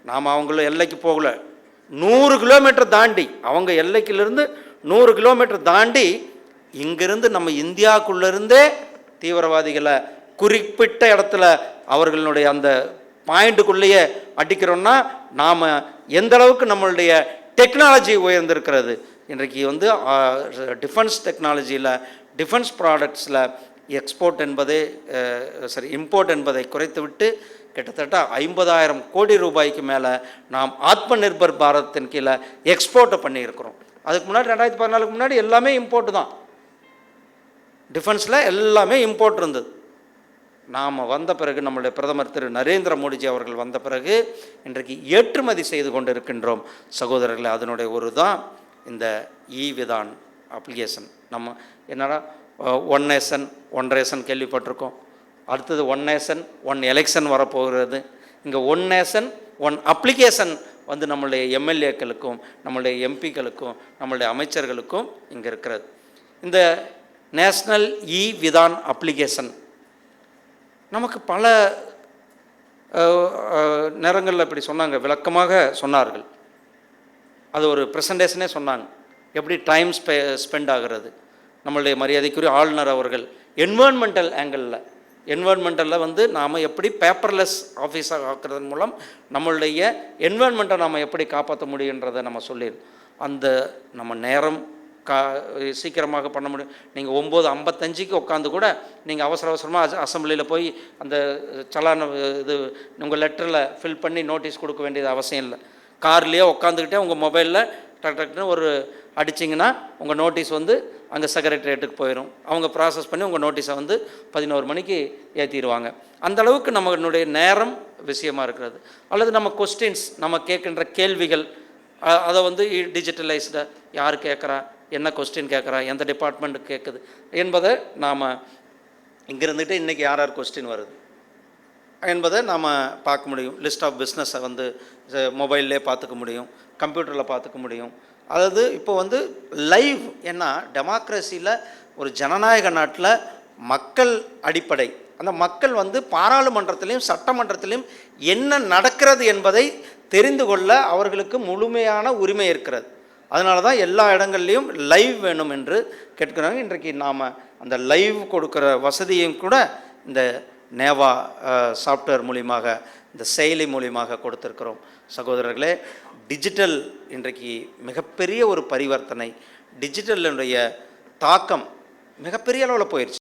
நாம் அவங்கள எல்லைக்கு போகல, 100 கிலோமீட்டர் தாண்டி, அவங்க எல்லைக்கிலிருந்து 100 கிலோமீட்டர் தாண்டி இங்கிருந்து நம்ம இந்தியாவுக்குள்ளேருந்தே தீவிரவாதிகளை குறிப்பிட்ட இடத்துல அவர்களுடைய அந்த பாயிண்ட்டுக்குள்ளேயே அடிக்கிறோன்னா நாம் எந்த அளவுக்கு நம்மளுடைய டெக்னாலஜி உயர்ந்திருக்கிறது. இன்றைக்கு வந்து டிஃபென்ஸ் டெக்னாலஜியில், டிஃபென்ஸ் ப்ராடக்ட்ஸில் எக்ஸ்போர்ட் என்பதே இம்போர்ட் என்பதை குறைத்துவிட்டு கிட்டத்தட்ட 50,000 கோடி ரூபாய்க்கு மேலே நாம் ஆத்ம நிர்பர் பாரத்தின் கீழே எக்ஸ்போர்ட்டை பண்ணியிருக்கிறோம். அதுக்கு முன்னாடி 2014க்கு முன்னாடி எல்லாமே இம்போர்ட்டு தான். டிஃபென்ஸில் எல்லாமே இம்போர்ட் இருந்தது. நாம் வந்த பிறகு, நம்மளுடைய பிரதமர் திரு நரேந்திர மோடிஜி அவர்கள் வந்த பிறகு இன்றைக்கு ஏற்றுமதி செய்து கொண்டு இருக்கின்றோம் சகோதரர்களே. அதனுடைய ஒரு தான் இந்த விதான் அப்ளிகேஷன். நம்ம என்னடா ஒன் நேஷன் ஒன் ரேஷன் கேள்விப்பட்டிருக்கோம். அடுத்தது ஒன் நேஷன் ஒன் எலெக்ஷன் வரப்போகிறது. இங்கே ஒன் நேஷன் ஒன் அப்ளிகேஷன் வந்து நம்மளுடைய எம்எல்ஏக்களுக்கும், நம்மளுடைய எம்பிக்களுக்கும், நம்மளுடைய அமைச்சர்களுக்கும் இங்கே இருக்கிறது. இந்த நேஷ்னல் விதான் அப்ளிகேஷன் நமக்கு பல நேரங்களில் இப்படி சொன்னாங்க, விளக்கமாக சொன்னார்கள். அது ஒரு ப்ரெசன்டேஷனே சொன்னாங்க, எப்படி டைம் ஸ்பெண்ட் ஆகிறது. நம்மளுடைய மரியாதைக்குரிய ஆளுநர் அவர்கள் என்வரன்மெண்டலில் வந்து நாம் எப்படி பேப்பர்லெஸ் ஆஃபீஸாக ஆக்குறதன் மூலம் நம்மளுடைய என்வரன்மெண்ட்டை நாம் எப்படி காப்பாற்ற முடியுன்றதை நம்ம சொல்லிடுறோம். அந்த நம்ம நேரம் சீக்கிரமாக பண்ண முடியும். நீங்கள் 9:55க்கு உட்காந்து கூட நீங்கள் அவசரமாக அசம்பிளியில் போய் அந்த சலான இது உங்கள் லெட்டரில் ஃபில் பண்ணி நோட்டீஸ் கொடுக்க வேண்டியது அவசியம் இல்லை. கார்லேயே உட்காந்துக்கிட்டே உங்கள் மொபைலில் டக்குன்னு ஒரு அடிச்சிங்கன்னா உங்கள் நோட்டீஸ் வந்து அங்கே செக்ரட்டரியேட்டுக்கு போயிடும். அவங்க ப்ராசஸ் பண்ணி உங்கள் நோட்டீஸை வந்து 11 மணிக்கு ஏற்றிடுவாங்க. அந்தளவுக்கு நம்மளுடைய நேரம் விஷயமாக இருக்கிறது. அல்லது நம்ம கொஸ்டின்ஸ், நம்ம கேட்கின்ற கேள்விகள், அதை வந்து டிஜிட்டலைஸ்டாக யார் கேட்குறா, என்ன கொஸ்டின் கேட்குறா, எந்த டிபார்ட்மெண்ட்டுக்கு கேட்குது என்பதை நாம் இங்கேருந்துட்டு இன்றைக்கி யார் கொஸ்டின் வருது என்பதை நாம் பார்க்க முடியும். லிஸ்ட் ஆஃப் பிஸ்னஸை வந்து மொபைல்லே பார்த்துக்க முடியும், கம்ப்யூட்டரில் பார்த்துக்க முடியும். அதாவது இப்போ வந்து லைவ், ஏன்னா டெமோக்ரஸியில் ஒரு ஜனநாயக நாட்டில் மக்கள் அடிப்படை, அந்த மக்கள் வந்து பாராளுமன்றத்திலையும் சட்டமன்றத்திலையும் என்ன நடக்கிறது என்பதை தெரிந்து கொள்ள அவர்களுக்கு முழுமையான உரிமை இருக்கிறது. அதனால தான் எல்லா இடங்கள்லையும் லைவ் வேணும் என்று கேட்குறாங்க. இன்றைக்கு நாம் அந்த லைவ் கொடுக்குற வசதியும் கூட இந்த நேவா சாஃப்ட்வேர் மூலியமாக, இந்த செயலி மூலியமாக கொடுத்துருக்கிறோம். சகோதரர்களே, டிஜிட்டல் இன்றைக்கு மிகப்பெரிய ஒரு பரிவர்த்தனை, டிஜிட்டலினுடைய தாக்கம் மிகப்பெரிய அளவில் போயிடுச்சு.